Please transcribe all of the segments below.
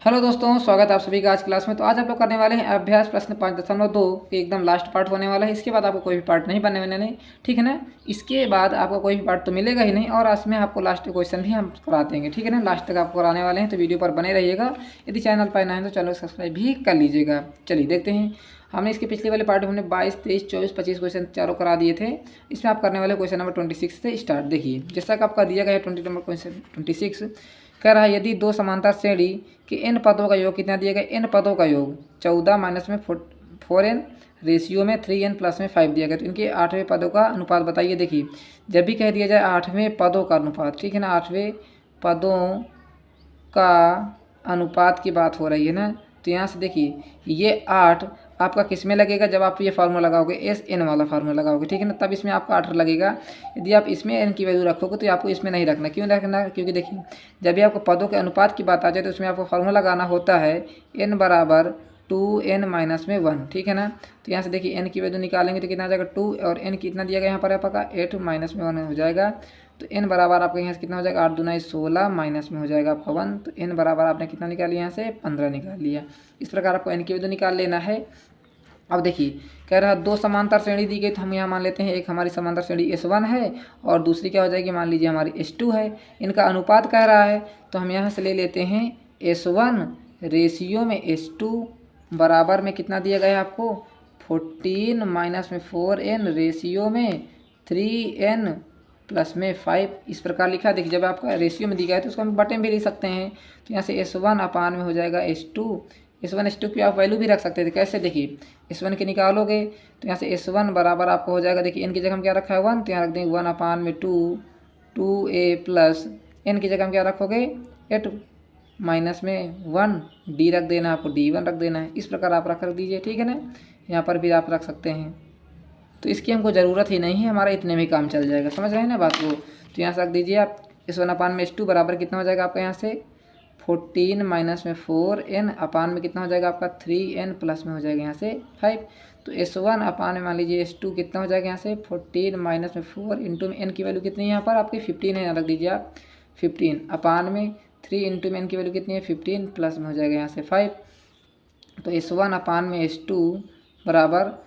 Hello दोस्तों, स्वागत है आप सभी का आज क्लास में। तो आज आप लोग करने वाले हैं अभ्यास प्रश्न 5.2 के एकदम लास्ट पार्ट होने वाला है। इसके बाद आपको कोई भी पार्ट नहीं बनने वाले नहीं, ठीक है ना। इसके बाद आपको कोई भी पार्ट तो मिलेगा ही नहीं, और इसमें आपको लास्ट क्वेश्चन भी हम करा देंगे, ठीक है ना। लास्ट तक आपको कराने वाले हैं, तो वीडियो पर बने रहिएगा। यदि चैनल पर नए हैं तो चैनल को सब्सक्राइब भी कर लीजिएगा। चलिए देखते हैं। हमने इसके पिछले वाले पार्ट में हमने 22, 23, 24, 25 क्वेश्चन चारों करा दिए थे। इसमें आप करने वाले क्वेश्चन नंबर 26 से स्टार्ट। देखिए जैसा कि आपका दिया गया है 20 नंबर क्वेश्चन 26 कह रहा है, यदि दो समांतर श्रेणी के n पदों का योग कितना दिया गया। n पदों का योग 14 माइनस में 4n रेशियो में 3n प्लस में 5 दिया गया। तो इनके 8वें पदों का अनुपात बताइए। देखिए जब भी कह दिया जाए 8वें पदों का अनुपात, ठीक है ना, 8वें पदों का अनुपात की बात हो रही है ना। तो यहाँ से देखिए ये 8 आपका किस में लगेगा, जब आप ये फार्मूला लगाओगे एस एन वाला फार्मूला लगाओगे, ठीक है ना, तब इसमें आपका 8 लगेगा। यदि आप इसमें एन की वैल्यू रखोगे तो आपको इसमें नहीं रखना। क्यों रखना? क्योंकि देखिए जब भी आपको पदों के अनुपात की बात आ जाए तो उसमें आपको फार्मूला लगाना होता है एन बराबर 2n माइनस में 1, ठीक है ना। तो यहाँ से देखिए एन की वैल्यू निकालेंगे तो कितना आ जाएगा 2, और एन कितना दिया गया यहाँ पर आपका 8 माइनस में 1 हो जाएगा। तो n बराबर आपका यहाँ से कितना हो जाएगा 8 दूना 16 माइनस में हो जाएगा आपका 1। तो n बराबर आपने कितना निकाल लिया, यहाँ से 15 निकाल लिया। इस प्रकार आपको n की वैल्यू निकाल लेना है। अब देखिए कह रहा है दो समांतर श्रेणी दी गई, तो हम यहाँ मान लेते हैं एक हमारी समांतर श्रेणी S1 है और दूसरी क्या हो जाएगी, मान लीजिए हमारी S2 है। इनका अनुपात कह रहा है तो हम यहाँ से ले लेते हैं S1 रेशियो में S2 बराबर में कितना दिया गया है आपको 14 माइनस में 4n रेशियो में 3n प्लस में 5। इस प्रकार लिखा। देखिए जब आपका रेशियो में दिया गया है तो उसको हम बटे में भी लिख सकते हैं। तो यहाँ से S1 अपान में हो जाएगा S2। S1 S2 की आप वैल्यू भी रख सकते थे। कैसे? देखिए S1 के निकालोगे तो यहाँ से S1 बराबर आपको हो जाएगा, देखिए n की जगह हम क्या रखा है 1, तो यहाँ रख देंगे 1 अपान में 2a प्लस n की जगह हम क्या रखोगे 8 माइनस में 1 d रख देना है, आपको d1 रख देना है। इस प्रकार आप रख दीजिए, ठीक है ना। यहाँ पर भी आप रख सकते हैं। तो इसकी हमको ज़रूरत ही नहीं है, हमारा इतने में काम चल जाएगा। समझ रहे हैं ना बात को। तो यहाँ से रख दीजिए आप S1 अपान में S2 बराबर कितना हो जाएगा आपका यहाँ से 14 माइनस में 4n अपान में कितना हो जाएगा आपका 3n प्लस में हो जाएगा यहाँ से 5। तो S1 अपान में मान लीजिए S2 कितना हो जाएगा यहाँ से 14 माइनस में 4 इंटू में n की वैल्यू कितनी है यहाँ पर आपकी 15 है, यहाँ रख दीजिए आप 15 अपान में 3 इंटू में n की वैल्यू कितनी है 15 प्लस में हो जाएगा यहाँ से 5। तो S1 अपान में S2 बराबर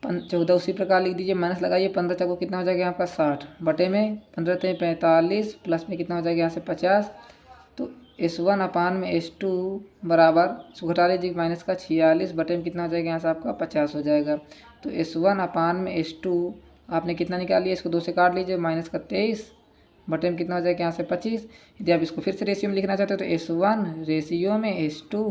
14 उसी प्रकार लिख दीजिए, माइनस लगाइए 15 चौको कितना हो जाएगा यहाँ का 60 बटे में 15 × 45 प्लस में कितना हो जाएगा यहाँ से 50। तो S1 अपान में S2 बराबर घटा लीजिए माइनस का 46 बटे में कितना हो जाएगा यहाँ से आपका 50 हो जाएगा। तो S1 अपान में S2 आपने कितना निकाल लिया, इसको 2 से काट लीजिए, माइनस का 23 बटे में कितना हो जाएगा यहाँ से 25। यदि आप इसको फिर से रेशियो में लिखना चाहते हो तो S1 रेशियो में S2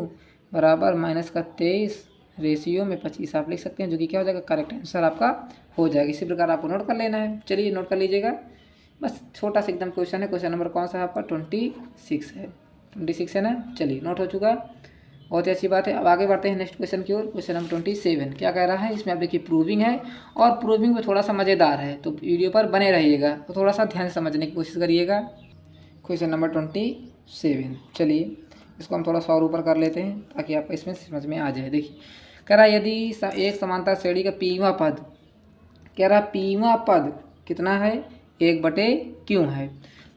बराबर माइनस का 23 रेशियो में 25 आप लिख सकते हैं, जो कि क्या हो जाएगा करेक्ट आंसर आपका हो जाएगा। इसी प्रकार आपको नोट कर लेना है। चलिए नोट कर लीजिएगा, बस छोटा सा एकदम क्वेश्चन है। क्वेश्चन नंबर कौन सा है आपका 26 है, 26 है ना। चलिए नोट हो चुका, बहुत ही अच्छी बात है। अब आगे बढ़ते हैं नेक्स्ट क्वेश्चन की ओर। क्वेश्चन नंबर 27 क्या कह रहा है, इसमें आप देखिए प्रूविंग है, और प्रूविंग में थोड़ा सा मज़ेदार है, तो वीडियो पर बने रहिएगा, तो थोड़ा सा ध्यान से समझने की कोशिश करिएगा। क्वेश्चन नंबर 27, चलिए इसको हम थोड़ा सा और ऊपर कर लेते हैं ताकि आपको इसमें समझ में आ जाए। देखिए कह रहा है यदि एक समांतर श्रेणी का पीवां पद, कह रहा है पीवां पद कितना है 1/q है,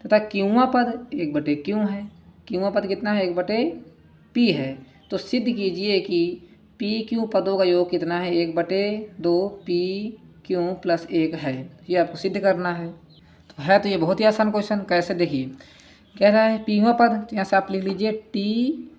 तथा क्यूवां पद 1/q है। क्यूवां पद कितना है 1/p है। तो सिद्ध कीजिए कि PQ पदों का योग कितना है 1/2 PQ प्लस 1 है। ये आपको सिद्ध करना है। तो ये बहुत ही आसान क्वेश्चन। कैसे? देखिए कह रहा है पीवां पद, तो यहाँ से आप लिख लीजिए टी,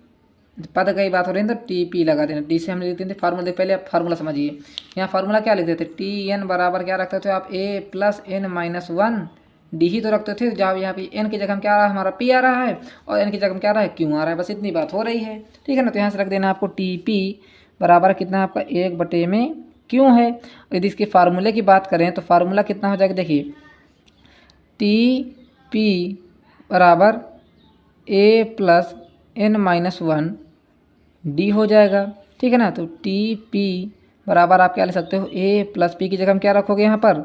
पद की बात हो रही है तो TP लगा देना। डी से हम लिख देते हैं फार्मूला, पहले आप फार्मूला समझिए। यहाँ फार्मूला क्या लिख देते थे, TN बराबर क्या रखते थे आप A plus n minus 1 d ही तो रखते थे। जब यहाँ पे n की जगह हम क्या आ रहा है हमारा P आ रहा है, और n की जगह हम क्या आ रहा है Q आ रहा है, बस इतनी बात हो रही है, ठीक है ना। तो यहाँ से रख देना आपको TP बराबर कितना है आपका 1/q है। यदि इसके फार्मूले की बात करें तो फार्मूला कितना हो जाएगा, देखिए TP बराबर A plus n minus 1 D हो जाएगा, ठीक है ना। तो TP बराबर आप क्या ले सकते हो A प्लस P की जगह हम क्या रखोगे, यहाँ पर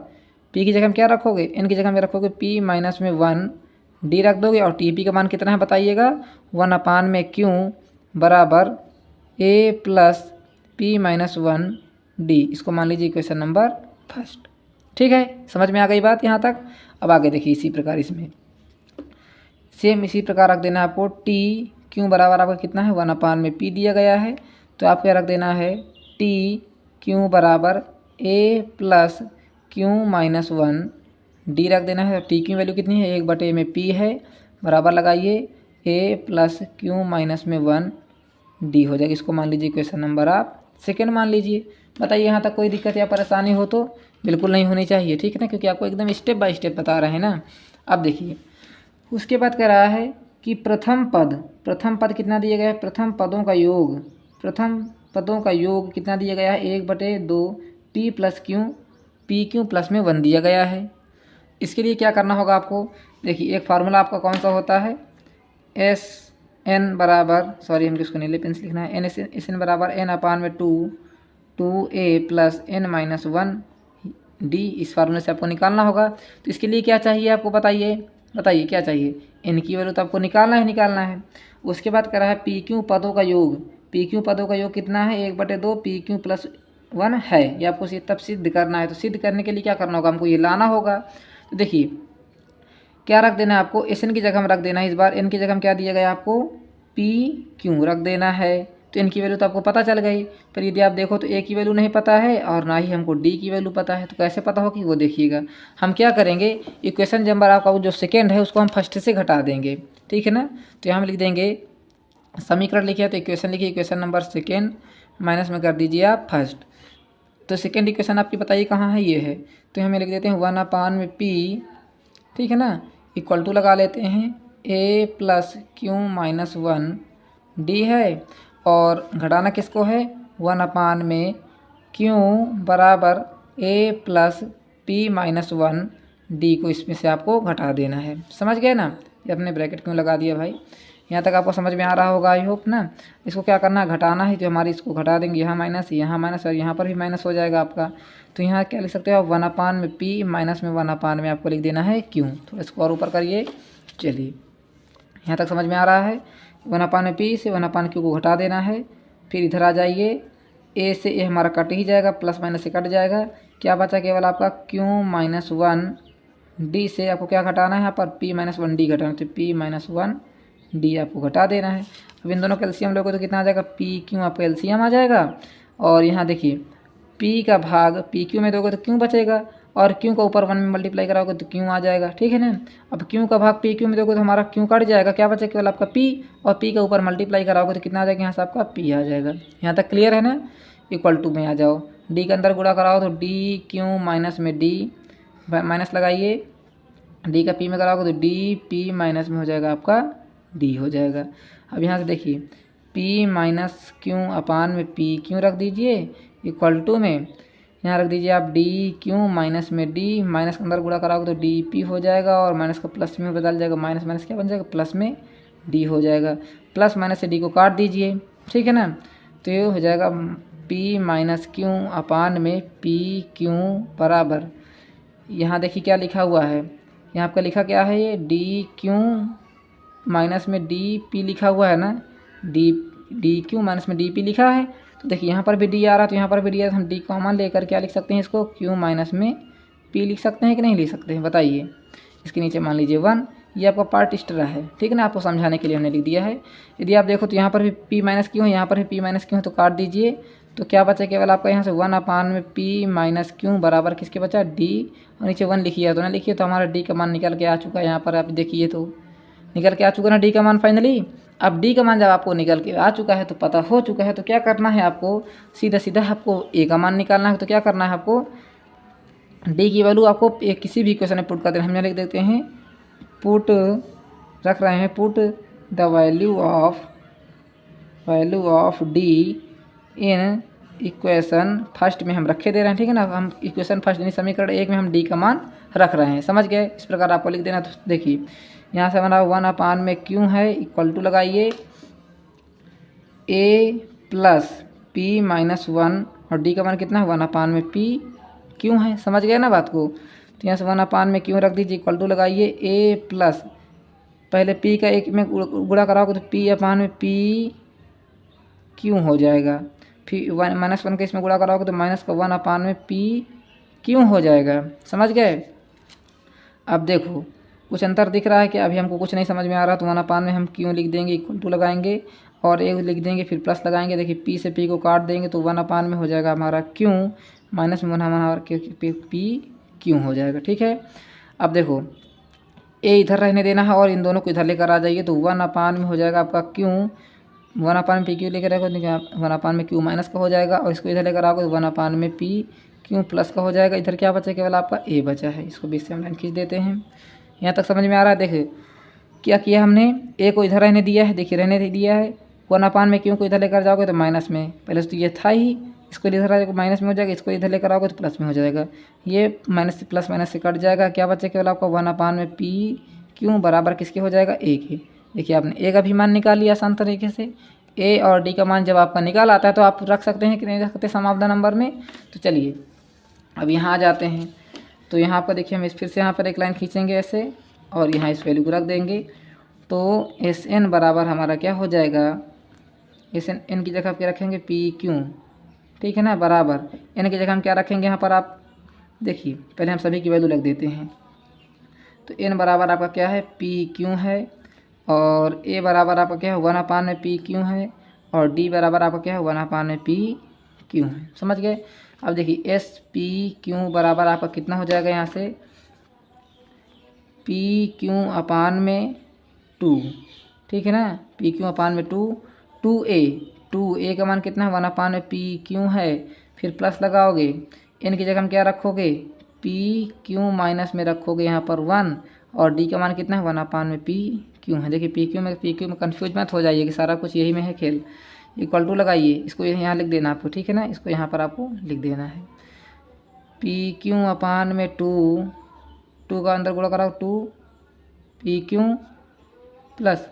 P की जगह हम क्या रखोगे, n की जगह हम रखोगे P माइनस में 1 डी रख दोगे। और TP का मान कितना है बताइएगा 1 अपान में Q बराबर A plus P minus 1 D. इसको मान लीजिए क्वेश्चन नंबर 1, ठीक है। समझ में आ गई बात यहाँ तक। अब आगे देखिए इसी प्रकार इसमें सेम इसी प्रकार रख देना आपको क्यू बराबर आपका कितना है 1/p दिया गया है। तो आपको क्या रख देना है टी क्यू बराबर ए प्लस क्यू माइनस 1 डी रख देना है। टी की वैल्यू कितनी है 1/a में p है, बराबर लगाइए a प्लस क्यू माइनस में 1 डी हो जाएगा। इसको मान लीजिए क्वेश्चन नंबर आप सेकेंड मान लीजिए। बताइए यहाँ तक कोई दिक्कत या परेशानी हो तो बिल्कुल नहीं होनी चाहिए, ठीक है ना, क्योंकि आपको एकदम स्टेप बाय स्टेप बता रहे हैं ना। अब देखिए उसके बाद कह रहा है कि प्रथम पद कितना दिया गया है, प्रथम पदों का योग कितना दिया गया है 1/2 p प्लस क्यू प्लस में 1 दिया गया है। इसके लिए क्या करना होगा आपको, देखिए एक फार्मूला आपका कौन सा होता है एस एन बराबर, सॉरी हम किसको नीले पेन से लिखना है, एस एन बराबर n/2 a plus n minus 1 D. इस फार्मूले से आपको निकालना होगा। तो इसके लिए क्या चाहिए आपको बताइए क्या चाहिए, n की वैल्यू तो आपको निकालना है। उसके बाद कह रहा है पी क्यू पदों का योग कितना है 1/2 पी क्यू प्लस 1 है। ये आपको तब सिद्ध करना है। तो सिद्ध करने के लिए क्या करना होगा, हमको ये लाना होगा। तो देखिए क्या रख देना है आपको, एस एन की जगह में रख देना है। इस बार एन की जगह में क्या दिया गया आपको पी क्यू रख देना है। तो एन की वैल्यू तो आपको पता चल गई, पर यदि आप देखो तो ए की वैल्यू नहीं पता है और ना ही हमको डी की वैल्यू पता है। तो कैसे पता होगी वो देखिएगा। हम क्या करेंगे, इक्वेशन नंबर आपका जो सेकेंड है उसको हम फर्स्ट से घटा देंगे, ठीक है ना। तो यहाँ हम लिख देंगे समीकरण लिखिए तो इक्वेशन लिखिए, इक्वेशन नंबर सेकेंड माइनस में कर दीजिए आप फर्स्ट। तो सेकेंड इक्वेशन आपकी बताइए कहाँ है, ये है। तो हमें लिख देते हैं 1/p, ठीक है ना, इक्वल टू लगा लेते हैं a plus Q minus 1 D है। और घटाना किसको है 1/q बराबर a plus p minus 1 D को इसमें से आपको घटा देना है। समझ गए ना, ये अपने ब्रैकेट क्यों लगा दिया भाई, यहाँ तक आपको समझ में आ रहा होगा आई होप ना। इसको क्या करना है घटाना है, तो हमारी इसको घटा देंगे, यहाँ माइनस और यहाँ पर भी माइनस हो जाएगा आपका। तो यहाँ क्या लिख सकते हो आप 1/p माइनस में 1/में आपको लिख देना है क्यों। तो इसको और ऊपर करिए, चलिए यहाँ तक समझ में आ रहा है। 1/p से 1/q को घटा देना है। फिर इधर आ जाइए, a से a हमारा कट ही जाएगा, प्लस माइनस से कट जाएगा, क्या बचा केवल आपका q माइनस 1 डी से आपको क्या घटाना है यहाँ पर p माइनस 1 डी घटाना, तो p माइनस 1 डी आपको घटा देना है। अब इन दोनों का एलसीएम लोगे तो कितना आ जाएगा पी क्यू आपका एलसीएम आ जाएगा। और यहाँ देखिए p का भाग पी क्यू में दोगे तो क्यों बचेगा, और क्यू का ऊपर 1 में मल्टीप्लाई कराओगे तो क्यों आ जाएगा, ठीक है ना। अब क्यू का भाग पी क्यू में दोगे तो हमारा क्यू कट जाएगा, क्या बचेगा केवल आपका p, और p का ऊपर मल्टीप्लाई कराओगे तो कितना आ जाएगा यहाँ से आपका p आ जाएगा। यहाँ तक क्लियर है ना। इक्वल टू में आ जाओ, d के अंदर गुणा कराओ तो डी क्यू माइनस में d माइनस लगाइए, d का p में कराओगे तो डी p माइनस में हो जाएगा आपका d हो जाएगा। अब यहाँ से देखिए p माइनस क्यू अपान में p क्यों रख दीजिए, इक्वल टू में यहाँ रख दीजिए आप डी क्यू माइनस में d, माइनस के अंदर गुणा कराओगे तो डी पी हो जाएगा, और माइनस का प्लस में बदल जाएगा, माइनस माइनस क्या बन जाएगा प्लस में d हो जाएगा। प्लस माइनस से d को काट दीजिए, ठीक है ना। तो ये हो जाएगा p माइनस क्यू अपान में p क्यू बराबर, यहाँ देखिए क्या लिखा हुआ है, यहाँ आपका लिखा क्या है ये डी क्यू माइनस में डी पी लिखा हुआ है ना, डी क्यू माइनस में डी पी लिखा है। तो देखिए यहाँ पर भी डी आ रहा है तो यहाँ पर भी डी आ रहा है, हम डी कॉमन लेकर क्या लिख सकते हैं इसको क्यू माइनस में पी लिख सकते हैं कि नहीं लिख सकते हैं बताइए। इसके नीचे मान लीजिए 1, ये आपका पार्ट एक्स्ट्रा है, ठीक है ना, आपको समझाने के लिए हमने लिख दिया है। यदि आप देखो तो यहाँ पर भी पी माइनस क्यू है, यहाँ पर भी पी माइनस क्यू है, तो काट दीजिए। तो क्या बचा केवल आपका यहाँ से 1/p माइनस क्यू बराबर किसके बचा डी, और नीचे 1 लिखिए तो ना लिखिए, तो हमारा डी का मान निकल के आ चुका है। यहाँ पर आप देखिए तो निकल के आ चुका ना डी का मान फाइनली। अब डी का मान जब आपको निकल के आ चुका है तो पता हो चुका है, तो क्या करना है आपको सीधा सीधा आपको ए का मान निकालना है। तो क्या करना है आपको डी की वैल्यू आपको किसी भी क्वेश्चन में पुट कर देना। हम यहाँ लिख देते हैं पुट, रख रहे हैं put the value of D in equation first में हम रखे दे रहे हैं, ठीक है ना। हम इक्वेशन फर्स्ट यानी समीकरण 1 में हम डी का मान रख रहे हैं, समझ गए। इस प्रकार आपको लिख देना। तो देखिए यहाँ से हमारा 1/, में क्यों है इक्वल टू लगाइए a प्लस p माइनस 1, और d का मान कितना है 1/, में p क्यों है, समझ गए ना बात को। तो यहाँ से 1/, में क्यों रख दीजिए, इक्वल टू लगाइए a प्लस, पहले p का 1 में गुणा कराओगे तो p/, में p क्यों हो जाएगा, फिर -1 का इसमें गुणा कराओगे तो माइनस का 1/, में p क्यों हो जाएगा, समझ गए। अब देखो कुछ अंतर दिख रहा है कि अभी हमको कुछ नहीं समझ में आ रहा, तो 1/, में हम क्यों लिख देंगे, इक्वल टू लगाएंगे और ए लिख देंगे, फिर प्लस लगाएंगे। देखिए पी से पी को काट देंगे तो 1/, में हो जाएगा हमारा क्यों, माइनस में हमारा पी क्यों हो जाएगा। ठीक है, अब देखो ए इधर रहने देना है और इन दोनों को इधर लेकर आ जाइए, तो 1/, में हो जाएगा आपका क्यों, 1/, में पी क्यू लेकर आएगा तो 1/, में क्यू माइनस का हो जाएगा, और इसको इधर लेकर आओगे तो 1/, में पी क्यू प्लस का हो जाएगा। इधर क्या बचा, केवल आपका ए बचा है। इसको बीच से हम लाइन खींच देते हैं। यहाँ तक समझ में आ रहा है। देखिए क्या किया हमने, ए को इधर रहने दिया है, देखिए रहने दिया है, 1/, में क्यों को इधर लेकर जाओगे तो माइनस में, पहले तो ये था ही, इसको इधर आएगा माइनस में हो जाएगा, इसको इधर लेकर आओगे तो प्लस में हो जाएगा, ये माइनस से प्लस माइनस से कट जाएगा। क्या बचा केवल आपका 1/, में पी क्यों बराबर किसके हो जाएगा, ए के। देखिए आपने ए का भी मान निकाल लिया आसान तरीके से। ए और डी का मान जब आपका निकाल आता है तो आप रख सकते हैं कि नहीं रख सकते सम ऑफ द नंबर में। तो चलिए अब यहाँ आ जाते हैं, तो यहाँ पर देखिए हम फिर से यहाँ पर एक लाइन खींचेंगे ऐसे और यहाँ इस वैल्यू को रख देंगे। तो एस एन बराबर हमारा क्या हो जाएगा, एस एन की जगह क्या रखेंगे, पी क्यों, ठीक है ना, बराबर एन की जगह हम क्या रखेंगे यहाँ पर, आप देखिए पहले हम सभी की वैल्यू रख देते हैं। तो एन बराबर आपका क्या है, पी क्यों है, और ए बराबर आपका क्या है 1/, में पी क्यों है, और डी बराबर आपका क्या है 1/, में पी क्यों है। समझ गए। अब देखिए एस पी क्यों बराबर आपका कितना हो जाएगा, यहाँ से पी क्यों अपान में 2, ठीक है ना, पी क्यों अपान में 2, 2a का मान कितना है 1/, में पी क्यों है, फिर प्लस लगाओगे, एन की जगह हम क्या रखोगे, पी क्यों माइनस में रखोगे यहाँ पर 1, और डी का मान कितना है 1/, में पी क्यों है। देखिए पी क्यू में कन्फ्यूज मत हो जाइए कि सारा कुछ यही में है खेल। इक्वल टू लगाइए, इसको यहाँ लिख देना आपको, ठीक है ना, इसको यहाँ पर आपको लिख देना है, पी क्यों अपान में 2 का अंदर गुणा कराओ 2 पी क्यों प्लस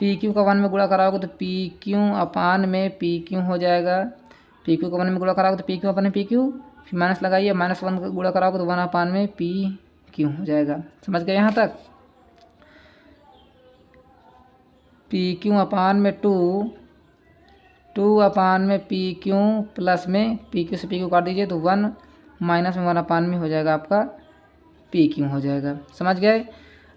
पी क्यू का 1 में गुणा कराओगे तो पी क्यों अपान में पी क्यों हो जाएगा, पी क्यू का 1 में गुणा कराओगे तो पी क्यू अपान में पी क्यू, फिर माइनस लगाइए, -1 का गुणा कराओगे तो 1/, में पी क्यों हो जाएगा। समझ गए यहाँ तक। पी क्यों अपान में 2/, में पी क्यों प्लस में पी क्यू से पी क्यू काट दीजिए तो 1 माइनस में 1/, में हो जाएगा आपका पी क्यों हो जाएगा। समझ गए।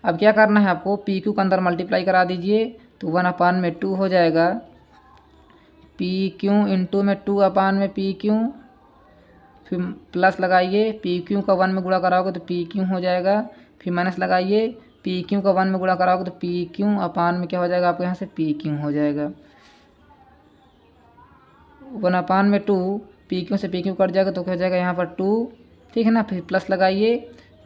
अब क्या करना है आपको, पी क्यू के अंदर मल्टीप्लाई करा दीजिए तो 1/, में 2 हो जाएगा, पी क्यू इंटू में 2/, में पी क्यू, फिर प्लस लगाइए, पी क्यू का 1 में गुणा कराओगे तो पी क्यू हो जाएगा, फिर माइनस लगाइए, पी क्यू का 1 में गुणा कराओगे तो पी क्यू अपान में क्या हो जाएगा आपको यहाँ से पी क्यू हो जाएगा, 1/, में 2, पी क्यू से पी क्यू कट जाएगा तो क्या हो जाएगा यहाँ पर 2, ठीक है ना, फिर प्लस लगाइए,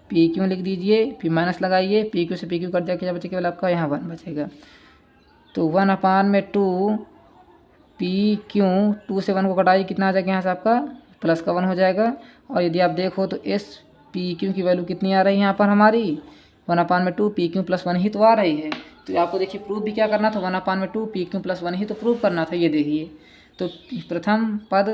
पी क्यू लिख दीजिए, फिर माइनस लगाइए, पी क्यू से पी क्यू कट जाएगा, क्या बचेगा केवल आपका यहाँ 1 बचेगा। तो 1/, में 2 पी क्यू, 2 से 1 को कटाइए, कितना आ जाएगा यहाँ से आपका प्लस का 1 हो जाएगा। और यदि आप देखो तो एस पी क्यू की वैल्यू कितनी आ रही है यहाँ पर हमारी 1/, में 2 पी क्यू प्लस 1 ही तो आ रही है। तो आपको देखिए प्रूफ भी क्या करना था, 1/, में 2 पी क्यू प्लस 1 ही तो प्रूफ करना था। ये देखिए तो प्रथम पद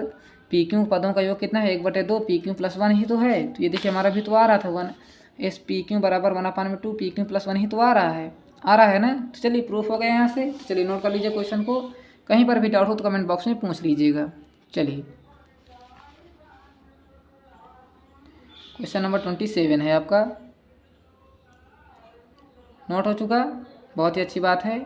पी क्यू पदों का योग कितना है 1/2, पी क्यू प्लस 1 ही तो है। तो ये देखिए हमारा भी तो आ रहा था 1 एस पी क्यू बराबर 1/, में 2 पी क्यू प्लस 1 ही तो आ रहा है ना। तो चलिए प्रूफ हो गया यहाँ से। तो चलिए नोट कर लीजिए क्वेश्चन को, कहीं पर भी डाउट हो तो कमेंट बॉक्स में पूछ लीजिएगा। चलिए क्वेश्चन नंबर 27 है आपका, नोट हो चुका, बहुत ही अच्छी बात है।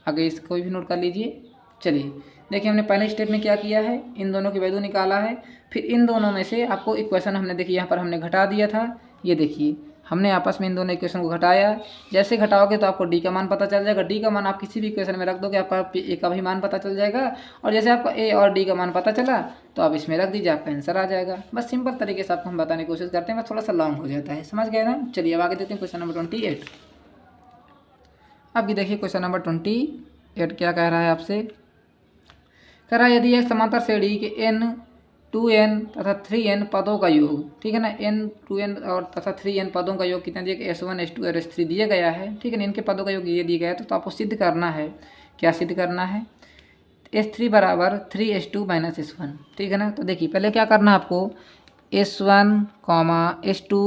आगे इसको भी नोट कर लीजिए। चलिए देखिए हमने पहले स्टेप में क्या किया है, इन दोनों की वैल्यू निकाला है, फिर इन दोनों में से आपको इक्वेशन हमने देखिए यहाँ पर हमने घटा दिया था। ये देखिए हमने आपस में इन दोनों इक्वेशन को घटाया, जैसे घटाओगे तो आपको डी का मान पता चल जाएगा। डी का मान आप किसी भी इक्वेशन में रख दोगे, आपका ए का भी मान पता चल जाएगा, और जैसे आपका ए और डी का मान पता चला तो आप इसमें रख दीजिए, आपका आंसर आ जाएगा। बस सिंपल तरीके से आपको हम बताने की कोशिश करते हैं, बस थोड़ा सा लॉन्ग हो जाता है। समझ गए ना। चलिए अब आगे देते हैं क्वेश्चन नंबर 28। अब ये देखिए क्वेश्चन नंबर 28 क्या कह रहा है आपसे, कह रहा है यदि एक समांतर श्रेणी के n 2n तथा 3n पदों का योग, ठीक है ना, n 2n और तथा 3n पदों का योग कितना दिया गया, S1 S2 और S3 दिया गया है, ठीक है ना, इनके पदों का योग ये दिया गया है। तो आपको सिद्ध करना है, क्या सिद्ध करना है, S3 बराबर 3S2 माइनस S1, ठीक है ना। तो देखिए पहले क्या करना है आपको, S1, S2,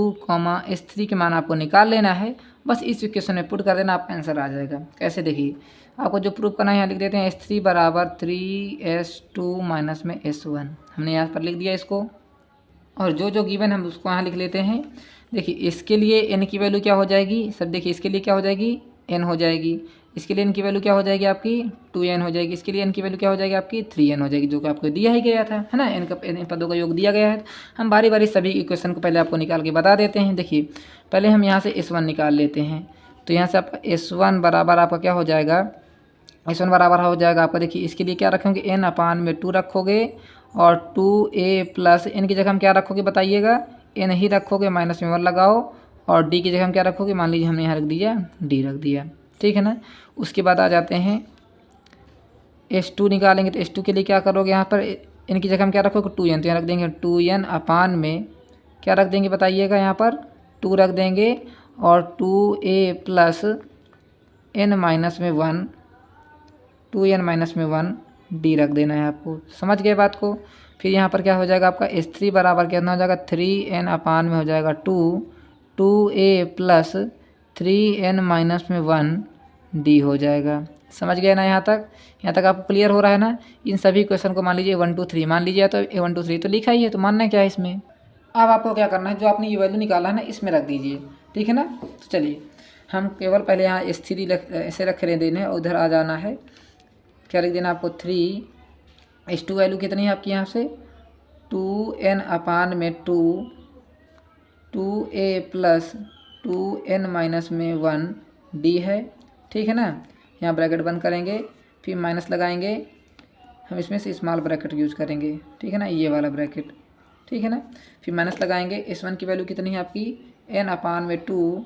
S3 के मान आपको निकाल लेना है, बस इस इक्वेशन में पुट कर देना, आपका आंसर आ जाएगा। कैसे देखिए आपको जो प्रूफ करना है यहाँ लिख देते हैं, S3 बराबर 3S2 माइनस में S1, हमने यहाँ पर लिख दिया इसको। और जो गिवन हम उसको यहाँ लिख लेते हैं। देखिए इसके लिए n की वैल्यू क्या हो जाएगी सर, देखिए इसके लिए क्या हो जाएगी n हो जाएगी, इसके लिए n की वैल्यू क्या हो जाएगी आपकी 2n हो जाएगी, इसके लिए n की वैल्यू क्या हो जाएगी आपकी 3n हो जाएगी, जो कि आपको दिया ही गया था, है ना। n पदों का योग दिया गया है। हम बारी बारी सभी इक्वेशन को पहले आपको निकाल के बता देते हैं। देखिए पहले हम यहाँ से S1 निकाल लेते हैं। तो यहाँ से आपका S1 बराबर आपका क्या हो जाएगा, S1 बराबर हो जाएगा आपका, देखिए इसके लिए क्या रखेंगे n/2 रखोगे और 2a प्लस n की जगह हम क्या रखोगे बताइएगा, n ही रखोगे, माइनस में 1 लगाओ और d की जगह हम क्या रखोगे, मान लीजिए हमने यहाँ रख दिया d रख दिया, ठीक है ना। उसके बाद आ जाते हैं S2 निकालेंगे। तो S2 के लिए क्या करोगे, यहाँ पर n की जगह हम क्या रखोगे 2n, तो यहाँ रख देंगे 2n में क्या रख देंगे बताइएगा, यहाँ पर 2 रख देंगे और 2a plus n-1 2n-1 d रख देना है आपको, समझ गए बात को। फिर यहाँ पर क्या हो जाएगा आपका S3 बराबर कितना हो जाएगा 3n में हो जाएगा 2a प्लस 3n-1 d हो जाएगा, समझ गए ना। यहाँ तक आपको क्लियर हो रहा है ना। इन सभी क्वेश्चन को मान लीजिए 1 2 3 मान लीजिए, तो 1 2 3 तो लिखा ही है, तो मानना क्या है इसमें। अब आपको क्या करना है, जो आपने ये वैल्यू निकाला है ना इसमें रख दीजिए, ठीक है ना। तो चलिए हम केवल पहले यहाँ S3 ऐसे रख देने और उधर आ जाना है, क्या लिख देना आपको 3। S2 वैल्यू कितनी है आपकी यहाँ से 2n/2 2a plus 2n-1 d है, ठीक है ना। यहाँ ब्रैकेट बंद करेंगे, फिर माइनस लगाएंगे, हम इसमें से स्मॉल ब्रैकेट यूज करेंगे, ठीक है ना, ये वाला ब्रैकेट, ठीक है ना। फिर माइनस लगाएंगे, S1 की वैल्यू कितनी है आपकी n/2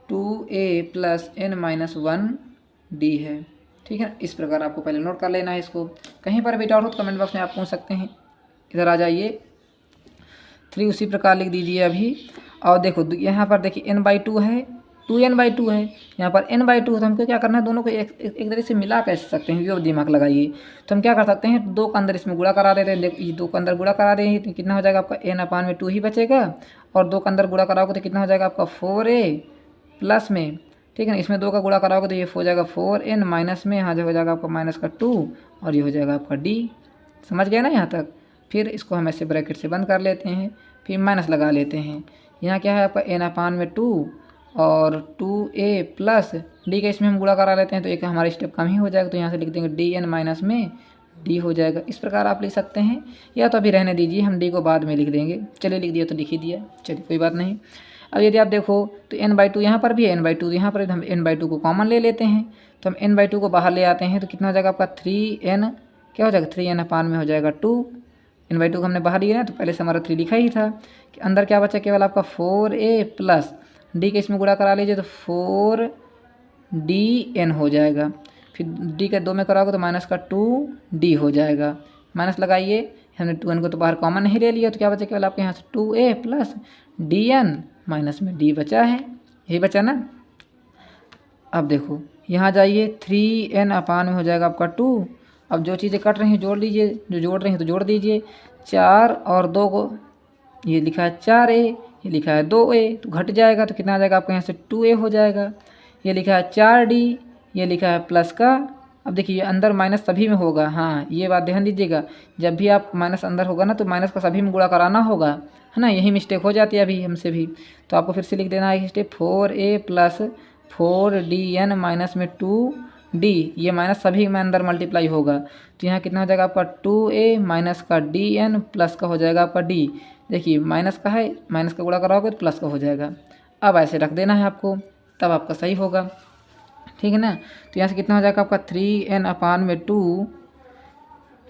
2a plus n-1 d है, ठीक है। इस प्रकार आपको पहले नोट कर लेना है इसको। कहीं पर भी डाउट हो तो कमेंट बॉक्स में आप पूछ सकते हैं। इधर आ जाइए 3 उसी प्रकार लिख दीजिए अभी। और देखो यहाँ पर देखिए n/2 है, 2n/2 है, यहाँ पर n/2 है, तो हमको क्या करना है, दोनों को एक तरह से मिला कैसे सकते हैं, ये दिमाग लगाइए। तो हम क्या कर सकते हैं, 2 का अंदर इसमें गुणा करा देते हैं। देखिए 2 का अंदर गुणा करा देंगे तो कितना हो जाएगा आपका n/2 ही बचेगा, और 2 का अंदर गुणा कराओगे तो कितना हो जाएगा आपका 4a प्लस में, ठीक है ना। इसमें 2 का गुणा कराओगे तो ये हो जाएगा 4n माइनस में, यहाँ जो हो जाएगा आपका -2 और ये हो जाएगा आपका d, समझ गए ना यहाँ तक। फिर इसको हम ऐसे ब्रैकेट से बंद कर लेते हैं, फिर माइनस लगा लेते हैं। यहाँ क्या है आपका n/2 और 2a प्लस d का इसमें हम गुणा करा लेते हैं, तो एक हमारा स्टेप कम ही हो जाएगा, तो यहाँ से लिख देंगे dn माइनस में d हो जाएगा। इस प्रकार आप लिख सकते हैं, या तो अभी रहने दीजिए, हम d को बाद में लिख देंगे। चलिए लिख दिया तो लिख ही दिया, चलिए कोई बात नहीं। अब यदि आप देखो तो n/2 यहाँ पर भी है, n/2 यहाँ पर हम n/2 को कॉमन ले लेते हैं, तो हम n/2 को बाहर ले आते हैं, तो कितना हो जाएगा आपका 3n, क्या हो जाएगा 3n/में हो जाएगा 2, n/2 को हमने बाहर लिया ना, तो पहले से हमारा 3 लिखा ही था। कि अंदर क्या बचा केवल आपका 4a प्लस d के इसमें गुणा करा लीजिए तो 4dn हो जाएगा। फिर d का 2 में कराओगे तो -2d हो जाएगा, माइनस लगाइए, हमने 2n को तो बाहर कॉमन नहीं ले लिया, तो क्या बचा केवल आपके यहाँ से 2a प्लस dn माइनस में d बचा है, यही बचा ना। अब देखो यहाँ जाइए 3n/में हो जाएगा आपका 2। अब जो चीज़ें कट रही हैं जोड़ लीजिए, जो जोड़ रही हैं तो जोड़ दीजिए। 4 और 2 को, ये लिखा है 4a, ये लिखा है 2a, तो घट जाएगा तो कितना आ जाएगा आपको यहाँ से 2a हो जाएगा। ये लिखा है 4d, ये लिखा है प्लस का। अब देखिए अंदर माइनस सभी में होगा, हाँ ये बात ध्यान दीजिएगा, जब भी आप माइनस अंदर होगा ना तो माइनस का सभी में गुणा कराना होगा, है ना। यही मिस्टेक हो जाती है अभी हमसे भी, तो आपको फिर से लिख देना है step 4a plus 4dn minus में 2d, ये माइनस सभी में अंदर मल्टीप्लाई होगा, तो यहाँ कितना हो जाएगा आपका 2a माइनस का dn प्लस का हो जाएगा आपका d। देखिए माइनस का है, माइनस का गुणा कराओगे तो प्लस का हो जाएगा। अब ऐसे रख देना है आपको, तब आपका सही होगा, ठीक है ना। तो यहाँ से कितना हो जाएगा आपका 3n/2,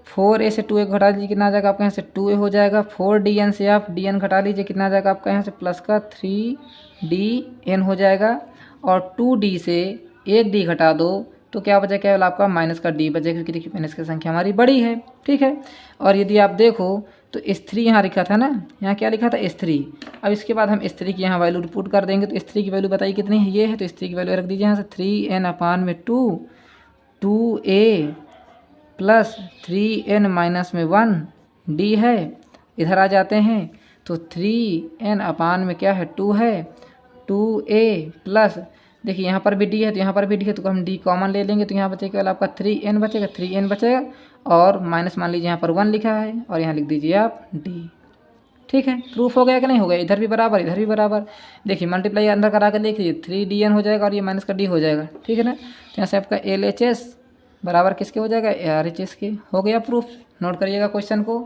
4a से 2a घटा लीजिए, कितना आ जाएगा आपका यहाँ से 2a हो जाएगा। 4dn से आप dn घटा लीजिए, कितना आ जाएगा आपका यहाँ से प्लस का 3dn हो जाएगा। और 2d से 1d घटा दो तो क्या बचा, केवल आपका माइनस का d बचेगा, क्योंकि देखिए माइनस की संख्या हमारी बड़ी है, ठीक है। और यदि आप देखो तो S3 यहाँ लिखा था ना, यहाँ क्या लिखा था S3। अब इसके बाद हम S3 की यहाँ वैल्यू रिपोर्ट कर देंगे, तो S3 की वैल्यू बताइए कितनी है, ये है, तो S3 की वैल्यू रख दीजिए यहाँ से 3n/2 2a plus 3n-1 d है। इधर आ जाते हैं तो 3n/में क्या है 2 है, 2a प्लस, देखिए यहाँ पर भी d है तो यहाँ पर भी d है, तो हम d कॉमन ले लेंगे, तो यहाँ बचेगा केवल आपका 3n बचेगा, 3n बचेगा और माइनस मान लीजिए यहाँ पर 1 लिखा है और यहाँ लिख दीजिए आप d। ठीक है, प्रूफ हो गया कि नहीं हो गया, इधर भी बराबर इधर भी बराबर। देखिए मल्टीप्लाई अंदर करा के देख लीजिए, 3dn हो जाएगा और ये माइनस का d हो जाएगा, ठीक है ना। तो यहाँ से आपका LHS बराबर किसके हो जाएगा, RHS के। हो गया प्रूफ। नोट करिएगा क्वेश्चन को,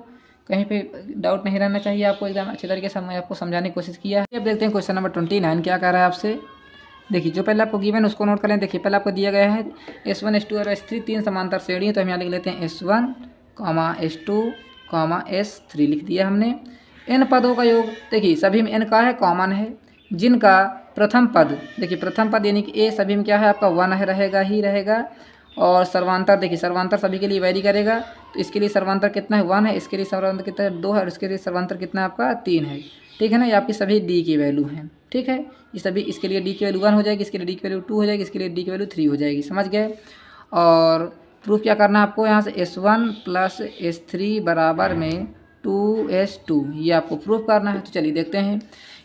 कहीं पे डाउट नहीं रहना चाहिए आपको, एकदम अच्छे तरीके से मैं आपको समझाने की कोशिश किया है। अब देखते हैं क्वेश्चन नंबर 29 क्या कह रहा है आपसे। देखिए जो पहले आपको गिवन उसको नोट कर लें। देखिए पहले आपको दिया गया है S1 S2 और S3 तीन समांतर श्रेणी है, तो हम यहाँ लिख लेते हैं S1, S2, S3 लिख दिया हमने। n पदों का योग, देखिए सभी में n का है, कॉमन है, जिनका प्रथम पद, देखिए प्रथम पद यानी कि a सभी में क्या है आपका 1 है, रहेगा ही रहेगा। और सर्वांतर, देखिए सर्वांतर सभी के लिए वैरी करेगा, तो इसके लिए सर्वांतर कितना है 1 है, इसके लिए सर्वांतर कितना है 2 है, और इसके लिए सर्वांतर कितना है आपका 3 है, ठीक है ना। ये आपकी सभी d की वैल्यू हैं, ठीक है। ये सभी, इसके लिए d की वैल्यू 1 हो जाएगी, इसके लिए d की वैल्यू 2 हो जाएगी, इसके लिए d की वैल्यू 3 हो जाएगी, समझ गए। और प्रूफ क्या करना है आपको, यहाँ से S1 प्लस S3 बराबर में 2S2, ये आपको प्रूफ करना है। तो चलिए देखते हैं।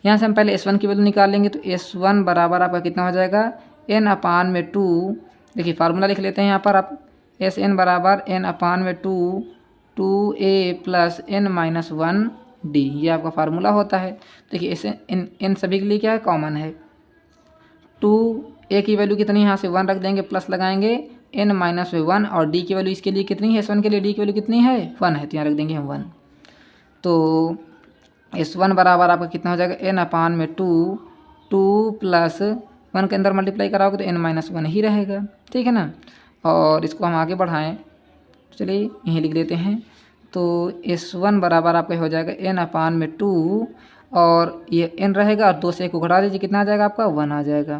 यहाँ से हम पहले S1 की वैल्यू निकाल लेंगे, तो S1 बराबर आपका कितना हो जाएगा, n/2। देखिए फार्मूला लिख लेते हैं यहाँ पर आप, Sn बराबर n/2 2a प्लस n-1d, ये आपका फार्मूला होता है। देखिए इसे n सभी के लिए क्या है, कॉमन है। 2a की वैल्यू कितनी, यहाँ से 1 रख देंगे, प्लस लगाएंगे n-1, और d की वैल्यू इसके लिए कितनी है, S1 के लिए d की वैल्यू कितनी है 1 है, तो यहाँ रख देंगे हम 1। तो S1 बराबर आपका कितना हो जाएगा, n/2 2 प्लस 1 के अंदर मल्टीप्लाई कराओगे तो n-1 ही रहेगा, ठीक है ना। और इसको हम आगे बढ़ाएं, चलिए यहीं लिख देते हैं। तो S1 बराबर आपका हो जाएगा n/2, और ये n रहेगा और 2 से 1 को घटा दीजिए, कितना आ जाएगा आपका 1 आ जाएगा,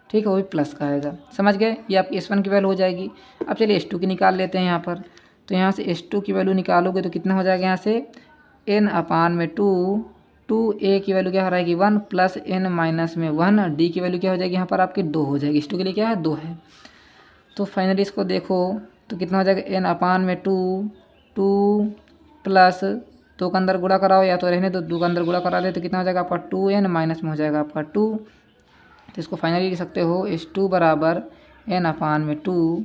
ठीक है, वो भी प्लस का आएगा, समझ गए। ये आपकी S1 की वैल्यू हो जाएगी। अब चलिए S2 की निकाल लेते हैं यहाँ पर। तो यहाँ से S2 की वैल्यू निकालोगे तो कितना हो जाएगा, यहाँ से n/2 2a की वैल्यू क्या रहेगी 1 प्लस n-1, d की वैल्यू क्या हो जाएगी यहाँ पर आपकी 2 हो जाएगी। S2 के लिए क्या है 2 है। तो फाइनली इसको देखो तो कितना हो जाएगा, n/2 2 प्लस 2 का अंदर गुणा कराओ, या तो रहने दो 2 का अंदर गुणा करा दे, तो कितना हो जाएगा आपका 2n, माइनस में हो जाएगा आपका 2। तो इसको फाइनली लिख सकते हो S2 बराबर n/2,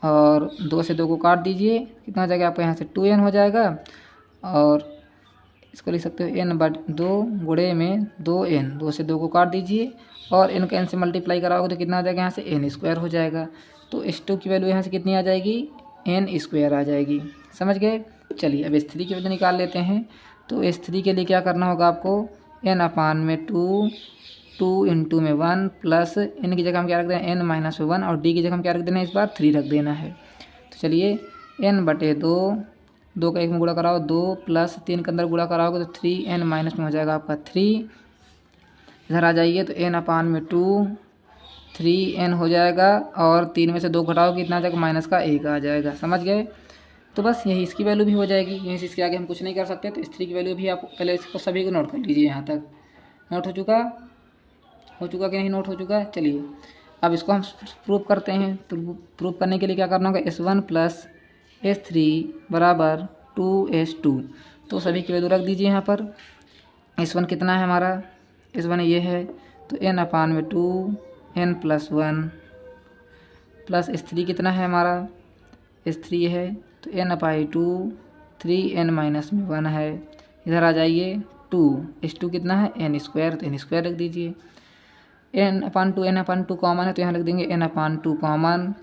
और 2 से 2 को काट दीजिए, कितना हो जाएगा आपका यहाँ से 2n हो जाएगा। और इसको लिख सकते हो n/2 गुणे में 2n, 2 से 2 को काट दीजिए, और n का n से मल्टीप्लाई कराओगे तो कितना आ जाएगा, यहाँ से n² हो जाएगा। तो S2 की वैल्यू यहाँ से कितनी आ जाएगी, n² आ जाएगी, समझ गए। चलिए अब S3 की वैल्यू निकाल लेते हैं। तो S3 के लिए क्या करना होगा आपको, n/2 2 इंटू में 1 प्लस n की जगह हम क्या रख देना है n-1, और d की जगह हम क्या रख देना है इस बार 3 रख देना है। तो चलिए n/2, 2 का 1 में गुणा कराओ 2 प्लस 3 के अंदर गुणा कराओगे तो 3n, माइनस में हो जाएगा आपका 3। इधर आ जाइए तो n/2 3n हो जाएगा, और 3 में से 2 घटाओ कितना आ जाएगा, माइनस का 1 आ जाएगा, समझ गए। तो बस यही इसकी वैल्यू भी हो जाएगी, यहीं से इसके आगे हम कुछ नहीं कर सकते। तो S3 की वैल्यू भी आप पहले इसको सभी को नोट कर लीजिए। यहाँ तक नोट हो चुका कि नहीं, नोट हो चुका। चलिए अब इसको हम प्रूफ करते हैं। तो प्रूफ करने के लिए क्या करना होगा, S1 प्लस S3 बराबर 2S2। तो सभी की वैल्यू रख दीजिए यहाँ पर। S1 कितना है हमारा, S1 ये है, तो n/2 n+1 प्लस S3 कितना है हमारा, S3 है, तो n/2 3n-1 है। इधर आ जाइए 2, S2 कितना है n², तो n² रख दीजिए। n/2 कॉमन है, तो यहाँ रख देंगे n/2 कॉमन,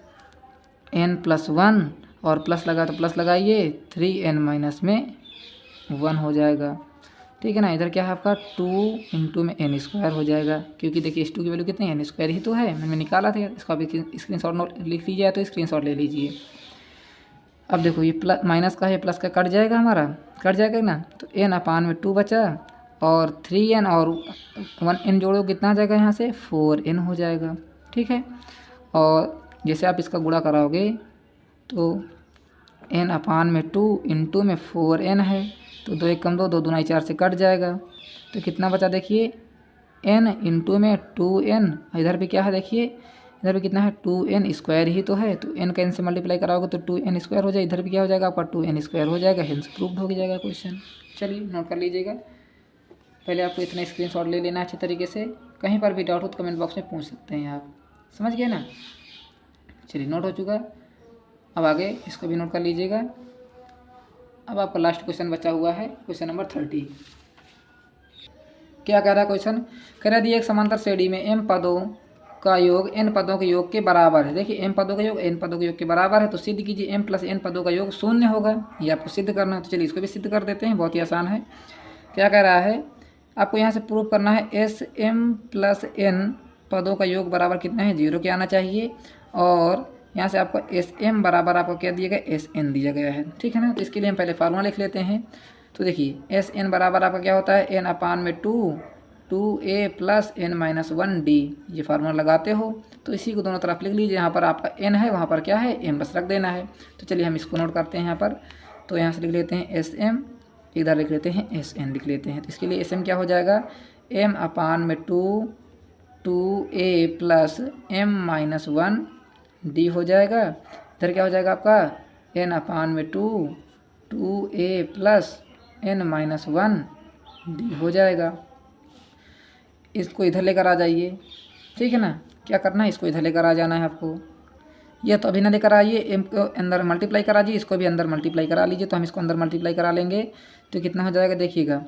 n+1 और प्लस लगा तो प्लस लगाइए, 3n-1 हो जाएगा, ठीक है ना। इधर क्या है आपका 2 इंटू में n² हो जाएगा, क्योंकि देखिए S2 की वैल्यू कितनी है n² ही तो है, मैंने निकाला था। इसको आप स्क्रीनशॉट नोट लिख लीजिए, तो स्क्रीनशॉट ले लीजिए। अब देखो ये प्लस माइनस का है, प्लस का कट जाएगा, हमारा कट जाएगा ना। तो n/2 बचा, और 3n और 1n जोड़ो कितना आ जाएगा, यहाँ से 4n हो जाएगा, ठीक है। और जैसे आप इसका गुणा कराओगे तो n/2 इंटू में 4n है, तो 2 1 कम 2, 2 दूना 4 से कट जाएगा। तो कितना बचा देखिए n इंटू में 2n, इधर भी क्या है देखिए, इधर भी कितना है 2n² ही तो है, तो n का n से मल्टीप्लाई कराओगे तो 2n² हो जाए। इधर भी क्या हो जाएगा आपका 2n² हो जाएगा, हेंस प्रूव्ड हो जाएगा क्वेश्चन। चलिए नोट कर लीजिएगा। पहले आपको इतना स्क्रीनशॉट ले लेना अच्छे तरीके से, कहीं पर भी डाउट हो तो कमेंट बॉक्स में पूछ सकते हैं आप, समझ गए ना। चलिए नोट हो चुका। अब आगे इसको भी नोट कर लीजिएगा। अब आपका लास्ट क्वेश्चन बचा हुआ है, क्वेश्चन नंबर 30। क्या कह रहा है क्वेश्चन, कह रहा है एक समांतर श्रेणी में m पदों का योग n पदों के योग के बराबर है। देखिए m पदों का योग n पदों के योग के बराबर है, तो सिद्ध कीजिए m प्लस n पदों का योग 0 होगा। ये आपको सिद्ध करना है, तो चलिए इसको भी सिद्ध कर देते हैं, बहुत ही आसान है। क्या कह रहा है, आपको यहाँ से प्रूव करना है Sm प्लस n पदों का योग बराबर कितना है, 0 के आना चाहिए। और यहाँ से आपको Sm बराबर आपको क्या दिया गया, Sn दिया गया है, ठीक है ना। तो इसके लिए हम पहले फार्मूला लिख लेते हैं। तो देखिए Sn बराबर आपका क्या होता है, n अपान में 2a plus n minus 1d, ये फार्मूला लगाते हो तो इसी को दोनों तरफ लिख लीजिए। यहाँ पर आपका n है, वहाँ पर क्या है, m बस रख देना है। तो चलिए हम इसको नोट करते हैं यहाँ पर। तो यहाँ से लिख लेते हैं Sm, इधर लिख लेते हैं Sn लिख लेते हैं। तो इसके लिए Sm क्या हो जाएगा, m अपान में 2a plus m minus 1d हो जाएगा। इधर क्या हो जाएगा आपका, n अपान में 2a plus n minus 1d हो जाएगा। इसको इधर लेकर आ जाइए, ठीक है ना। क्या करना है, इसको इधर लेकर आ जाना है आपको। यह तो अभी ना लेकर आइए, m को अंदर मल्टीप्लाई करा दीजिए, इसको भी अंदर मल्टीप्लाई करा लीजिए। तो हम इसको अंदर मल्टीप्लाई करा लेंगे तो कितना हो जाएगा, देखिएगा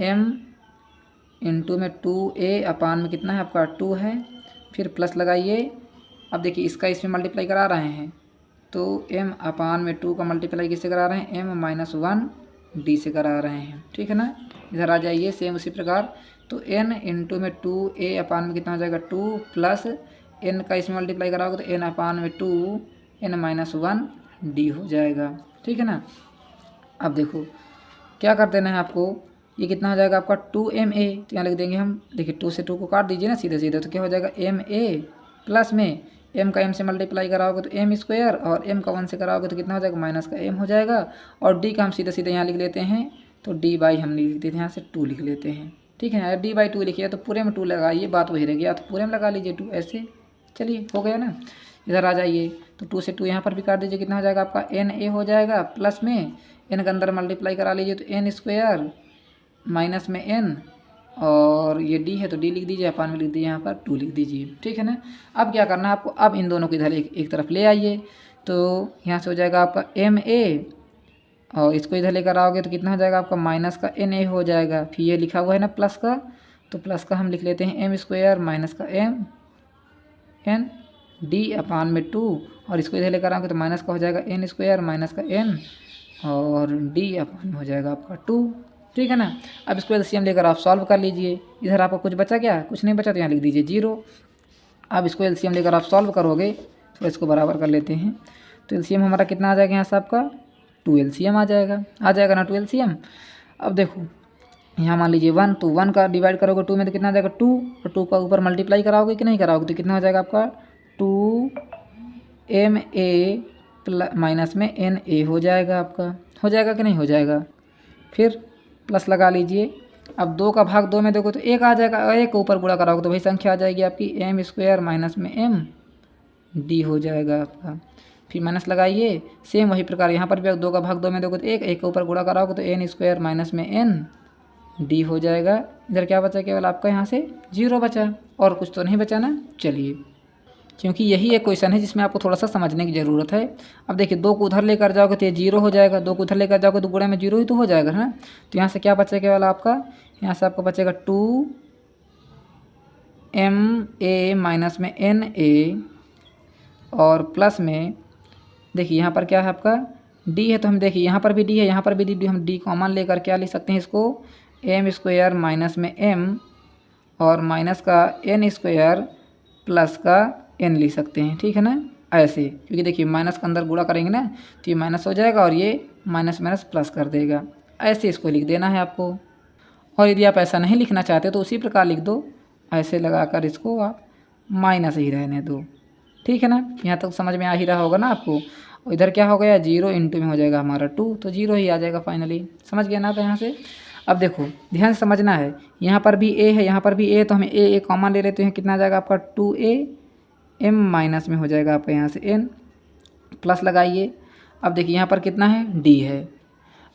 m इंटू में 2a अपान में कितना है आपका 2 है, फिर प्लस लगाइए। अब देखिए इसका इसमें मल्टीप्लाई करा रहे हैं, तो m अपान में 2 का मल्टीप्लाई किससे करा रहे हैं, m माइनस 1d से करा रहे हैं, ठीक है ना। इधर आ जाइए सेम उसी प्रकार। तो n इंटू में 2a अपान में कितना हो जाएगा 2 प्लस n का इसमें मल्टीप्लाई कराओगे तो n अपान में 2 n माइनस 1d हो जाएगा, ठीक है ना। अब देखो क्या कर देना है आपको, ये कितना हो जाएगा आपका 2ma, तो यहाँ लिख देंगे हम। देखिए 2 से 2 को काट दीजिए ना सीधे सीधे, तो क्या हो जाएगा ma प्लस में m का m से मल्टीप्लाई कराओगे तो m स्क्वायर, और m का 1 से कराओगे तो कितना हो जाएगा, माइनस का m हो जाएगा। और d का हम सीधे सीधे यहाँ लिख लेते हैं, तो d बाई हम लिख देते हैं, यहाँ से 2 लिख लेते हैं, ठीक है। d बाई 2 लिखिए तो पूरे में 2 लगाइए, बात वही रह गया, तो पूरे में लगा लीजिए 2, ऐसे। चलिए हो गया ना। इधर आ जाइए, तो 2 से 2 यहाँ पर भी काट दीजिए, कितना हो जाएगा आपका na हो जाएगा, प्लस में n का अंदर मल्टीप्लाई करा लीजिए तो n स्क्वायर माइनस में n, और ये d है तो d लिख दीजिए, अपान में लिख दीजिए, यहाँ पर 2 लिख दीजिए, ठीक है ना। अब क्या करना है आपको, अब इन दोनों को इधर एक तरफ ले आइए। तो यहाँ से हो जाएगा आपका ma, और इसको इधर लेकर आओगे तो कितना हो जाएगा आपका माइनस का na हो जाएगा। फिर ये लिखा हुआ है ना प्लस का, तो प्लस का हम लिख लेते हैं m स्क्वायर माइनस का m n d अपान में 2, और इसको इधर लेकर आओगे तो माइनस का हो जाएगा n स्क्वायर माइनस का n, और d अपान में हो जाएगा आपका 2, ठीक है ना। अब इसको एलसीएम लेकर आप सॉल्व कर लीजिए। इधर आपको कुछ बचा क्या, कुछ नहीं बचा, तो यहाँ लिख दीजिए 0। अब इसको एलसीएम लेकर आप सॉल्व करोगे तो इसको बराबर कर लेते हैं, तो एलसीएम हमारा कितना आ जाएगा, यहाँ से आपका 2 एलसीएम आ जाएगा ना 2 एलसीएम। अब देखो यहाँ मान लीजिए 1, तो 1 का डिवाइड करोगे 2 में तो कितना आ जाएगा 2, और 2 का ऊपर मल्टीप्लाई कराओगे कि नहीं कराओगे तो कितना हो जाएगा आपका 2ma प्लस माइनस में na हो जाएगा आपका, हो जाएगा कि नहीं हो जाएगा। फिर प्लस लगा लीजिए। अब 2 का भाग 2 में देखो तो 1 आ जाएगा, 1 के ऊपर गुणा कराओगे तो वही संख्या आ जाएगी आपकी m स्क्वायर माइनस में m d हो जाएगा आपका। फिर माइनस लगाइए, सेम वही प्रकार यहाँ पर भी 2 का भाग 2 में देखो तो 1 के ऊपर गुणा कराओगे तो n स्क्वायर माइनस में n d हो जाएगा। इधर क्या बचा, केवल आपका यहाँ से 0 बचा, और कुछ तो नहीं बचा ना। चलिए, क्योंकि यही एक क्वेश्चन है जिसमें आपको थोड़ा सा समझने की ज़रूरत है। अब देखिए 2 को उधर लेकर जाओगे तो ये 0 हो जाएगा, 2 को उधर लेकर जाओगे तो गुणे में 0 ही तो हो जाएगा, है ना। तो यहाँ से क्या बचेगा केवल आपका, यहाँ से आपको बचेगा 2ma माइनस में na, और प्लस में देखिए यहाँ पर क्या है आपका d है, तो हम देखिए यहाँ पर भी d है, यहाँ पर भी d, हम d कॉमन लेकर क्या लिख सकते हैं इसको, m स्क्वायर माइनस में m, और माइनस का n स्क्वायर प्लस का n लिख सकते हैं, ठीक है ना, ऐसे। क्योंकि देखिए माइनस के अंदर गुणा करेंगे ना तो ये माइनस हो जाएगा, और ये माइनस माइनस प्लस कर देगा, ऐसे इसको लिख देना है आपको। और यदि आप ऐसा नहीं लिखना चाहते तो उसी प्रकार लिख दो, ऐसे लगाकर इसको आप माइनस ही रहने दो, ठीक है ना। यहाँ तक समझ में आ ही रहा होगा ना आपको। और इधर क्या हो गया, 0 इंटू में हो जाएगा हमारा 2, तो 0 ही आ जाएगा फाइनली, समझ गया ना आप यहाँ से। अब देखो ध्यान से समझना है, यहाँ पर भी a है, यहाँ पर भी a, तो हमें a कॉमन ले लेते हैं, कितना आ जाएगा आपका 2a m माइनस में हो जाएगा आपका यहाँ से n, प्लस लगाइए। अब देखिए यहाँ पर कितना है d है।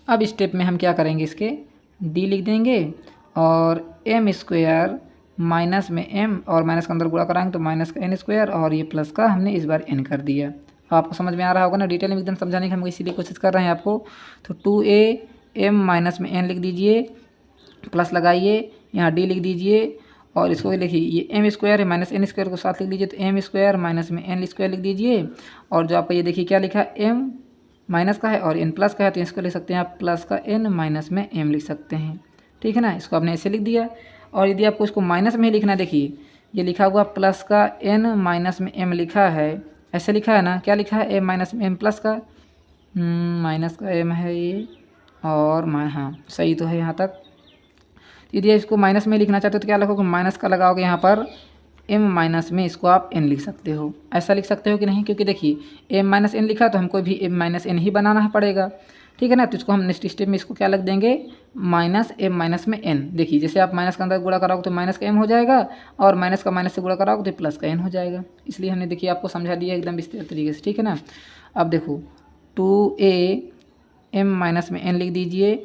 अब स्टेप में हम क्या करेंगे, इसके d लिख देंगे, और m स्क्वायर माइनस में m, और माइनस के अंदर गुणा कराएंगे तो माइनस का n स्क्वायर, और ये प्लस का हमने इस बार n कर दिया। आपको समझ में आ रहा होगा ना, डिटेल में एकदम समझाने की हम इसीलिए कोशिश कर रहे हैं आपको। तो 2a m माइनस में n लिख दीजिए, प्लस लगाइए, यहाँ डी लिख दीजिए और इसको लिखिए ये एम स्क्वायर है माइनस एन स्क्वायर को साथ लिख दीजिए, तो एम स्क्वायर माइनस में एन स्क्वायर लिख दीजिए। और जो आपका ये देखिए क्या लिखा है, एम माइनस का है और एन प्लस का है, तो इसको लिख सकते हैं आप प्लस का एन माइनस में एम लिख सकते हैं, ठीक है ना। इसको आपने ऐसे लिख दिया। और यदि आपको इसको माइनस में ही लिखना है, देखिए ये लिखा हुआ प्लस का एन माइनस में एम लिखा है, ऐसे लिखा है ना, क्या लिखा है, एम माइनस में एम प्लस का माइनस का एम है ये, और हाँ सही तो है यहाँ तक। यदि इसको माइनस में लिखना चाहते हो तो क्या लिखोगे, माइनस का लगाओगे यहाँ पर m माइनस में, इसको आप n लिख सकते हो। ऐसा लिख सकते हो कि नहीं, क्योंकि देखिए m माइनस एन लिखा तो हमको भी m माइनस एन ही बनाना पड़ेगा, ठीक है ना। तो इसको हम नेक्स्ट स्टेप में इसको क्या लग देंगे, माइनस m माइनस में n। देखिए जैसे आप माइनस का अंदर गुणा कराओगे तो माइनस का m हो जाएगा, और माइनस का माइनस से गुणा कराओगे तो प्लस का n हो जाएगा। इसलिए हमने देखिए आपको समझा दिया एकदम विस्तार तरीके से, ठीक है ना। अब देखो 2a m माइनस में n लिख दीजिए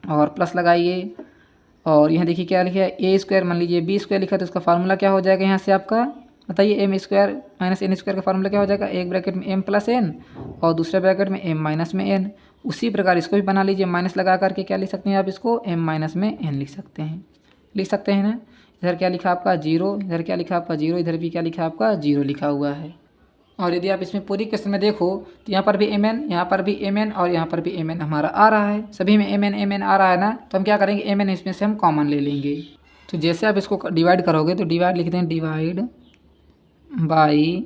और प्लस लगाइए, और यहाँ देखिए क्या लिखा है, ए स्क्वायर मान लीजिए बी स्क्वायर लिखा, तो इसका फार्मूला क्या हो जाएगा यहाँ से आपका, बताइए, m square minus n square का फार्मूला क्या हो जाएगा, एक ब्रैकेट में एम प्लस एन और दूसरे ब्रैकेट में एम माइनस में एन। उसी प्रकार इसको भी बना लीजिए, माइनस लगा करके क्या लिख सकते हैं आप, इसको एम माइनस में एन लिख सकते हैं ना। इधर क्या लिखा आपका 0, इधर क्या लिखा आपका 0, इधर भी क्या लिखा आपका 0 लिखा हुआ है। और यदि आप इसमें पूरी क्वेश्चन में देखो तो यहाँ पर भी एम एन, यहाँ पर भी एम एन और यहाँ पर भी एम एन हमारा आ रहा है, सभी में एम एन आ रहा है ना। तो हम क्या करेंगे, एम एन इसमें से हम कॉमन ले लेंगे। तो जैसे आप इसको डिवाइड करोगे तो डिवाइड लिखते हैं, divide by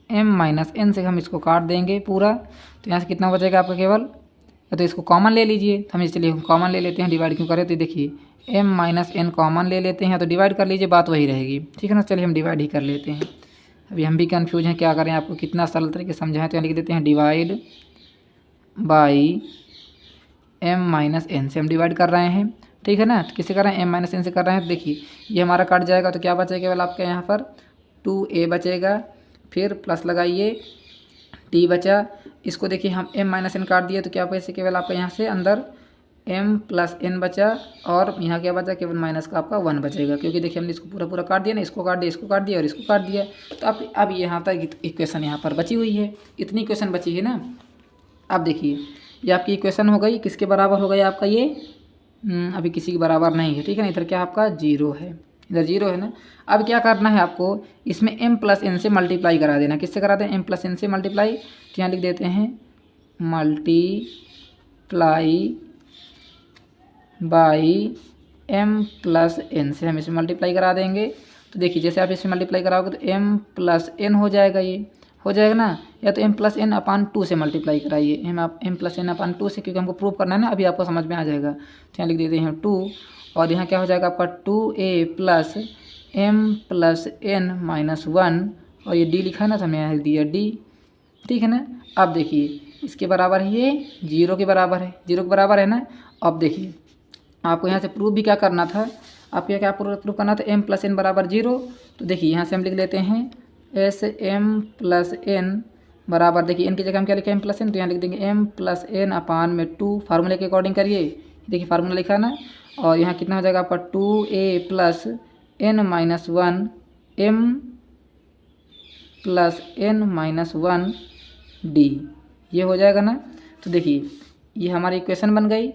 m minus n से हम इसको काट देंगे पूरा। तो यहाँ से कितना बचेगा आपका केवल, या तो इसको कॉमन ले लीजिए, तो हम चलिए कॉमन ले लेते हैं, डिवाइड क्यों करें, तो देखिए एम माइनस एन कॉमन ले लेते हैं, तो डिवाइड कर लीजिए, बात वही रहेगी, ठीक है ना। चलिए हम डिवाइड ही कर लेते हैं, अभी हम भी कंफ्यूज हैं क्या करें, आपको कितना सरल तरीके से समझाएं। तो यहाँ लिख देते हैं divide by m minus n से हम डिवाइड कर रहे हैं, ठीक है ना। तो किसे कर रहे हैं, एम माइनस एन से कर रहे हैं। तो देखिए ये हमारा कट जाएगा, तो क्या बचेगा केवल आपके यहाँ पर 2a बचेगा, फिर प्लस लगाइए t बचा। इसको देखिए हम m माइनस एन काट दिए, तो क्या बचे केवल आपका यहाँ से अंदर m प्लस n बचा, और यहाँ क्या बचा, केवल माइनस का आपका 1 बचेगा, क्योंकि देखिए हमने इसको पूरा पूरा काट दिया ना, इसको काट दिया, इसको काट दिया और इसको काट दिया। तो अब यहाँ तक इक्वेशन यहाँ पर बची हुई है, इतनी इक्वेशन बची है ना। अब देखिए ये आपकी इक्वेशन हो गई, किसके बराबर हो गया आपका ये, अभी किसी के बराबर नहीं है, ठीक है ना। इधर क्या आपका 0 है, इधर 0 है ना। अब क्या करना है आपको, इसमें m प्लस एन से मल्टीप्लाई करा देना। किससे करा दें, m प्लस एन से मल्टीप्लाई। तो यहाँ लिख देते हैं multiply by m plus n से हम इसमें मल्टीप्लाई करा देंगे। तो देखिए जैसे आप इसमें मल्टीप्लाई कराओगे तो m प्लस एन हो जाएगा, ये हो जाएगा ना। या तो m प्लस एन अपान 2 से मल्टीप्लाई कराइए, m प्लस एन अपान 2 से, क्योंकि हमको प्रूव करना है ना, अभी आपको समझ में आ जाएगा। तो यहाँ लिख देते हैं 2, और यहाँ क्या हो जाएगा आपका 2a plus m plus n minus 1, और ये d लिखा है ना, तो हमने यहाँ लिख दिया d, ठीक है ना। अब देखिए इसके बराबर है, ये 0 के बराबर है, 0 के बराबर है ना। अब देखिए आपको यहाँ से प्रूव भी क्या करना था, आपको क्या प्रूव करना था, m प्लस एन बराबर 0। तो देखिए यहाँ से हम लिख लेते हैं एस m प्लस एन बराबर, देखिए n की जगह हम क्या लिखें, m प्लस एन, तो यहाँ लिख देंगे m प्लस एन अपान में 2, फार्मूले के अकॉर्डिंग करिए, देखिए फार्मूला लिखा ना। और यहाँ कितना हो जाएगा आपका 2a plus n minus 1 m plus n minus 1 d, ये हो जाएगा ना। तो देखिए ये हमारी इक्वेशन बन गई।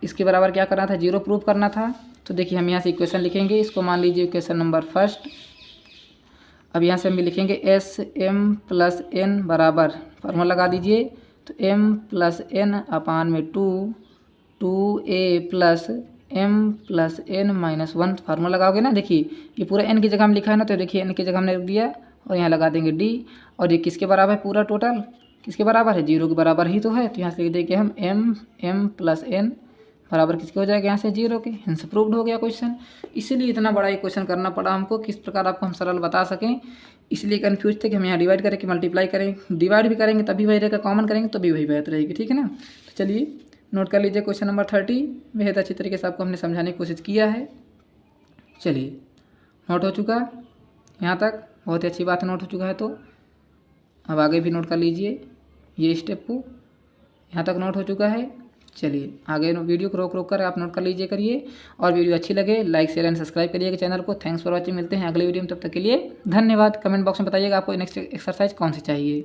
इसके बराबर क्या करना था, 0 प्रूव करना था। तो देखिए हम यहाँ से इक्वेशन लिखेंगे, इसको मान लीजिए इक्वेशन नंबर फर्स्ट। अब यहाँ से हम भी लिखेंगे एस m प्लस एन बराबर, फार्मूला लगा दीजिए, तो m प्लस एन अपान में 2a plus m plus n minus 1, formula लगाओगे ना। देखिए ये पूरा n की जगह हम लिखा है ना, तो देखिए n की जगह हमने रख दिया, और यहाँ लगा देंगे d। और ये किसके बराबर है, पूरा टोटल किसके बराबर है, 0 के बराबर ही तो है। तो यहाँ से लिख देंगे हम m प्लस एन बराबर किसके हो जाएगा, यहाँ से 0 के। हिंस प्रूव्ड हो गया क्वेश्चन। इसीलिए इतना बड़ा क्वेश्चन करना पड़ा हमको, किस प्रकार आपको हम सरल बता सकें। इसलिए कंफ्यूज थे कि हम यहाँ डिवाइड करें कि मल्टीप्लाई करें। डिवाइड भी करेंगे तभी वही रहेगा, कॉमन करेंगे तभी वही बात रहेगी, ठीक है ना। तो चलिए नोट कर लीजिए क्वेश्चन नंबर 30, बेहद अच्छी तरीके से आपको हमने समझाने की कोशिश किया है। चलिए नोट हो चुका यहाँ तक, बहुत ही अच्छी बात है, नोट हो चुका है। तो अब आगे भी नोट कर लीजिए ये स्टेप को, यहाँ तक नोट हो चुका है। चलिए आगे वीडियो को रोक कर आप नोट कर लीजिए करिए, और वीडियो अच्छी लगे लाइक शेयर एंड सब्सक्राइब करिएगा चैनल को। थैंक्स फॉर वॉचिंग, मिलते हैं अगले वीडियो में, तब तक के लिए धन्यवाद। कमेंट बॉक्स में बताइएगा आपको नेक्स्ट एक्सरसाइज कौन सी चाहिए।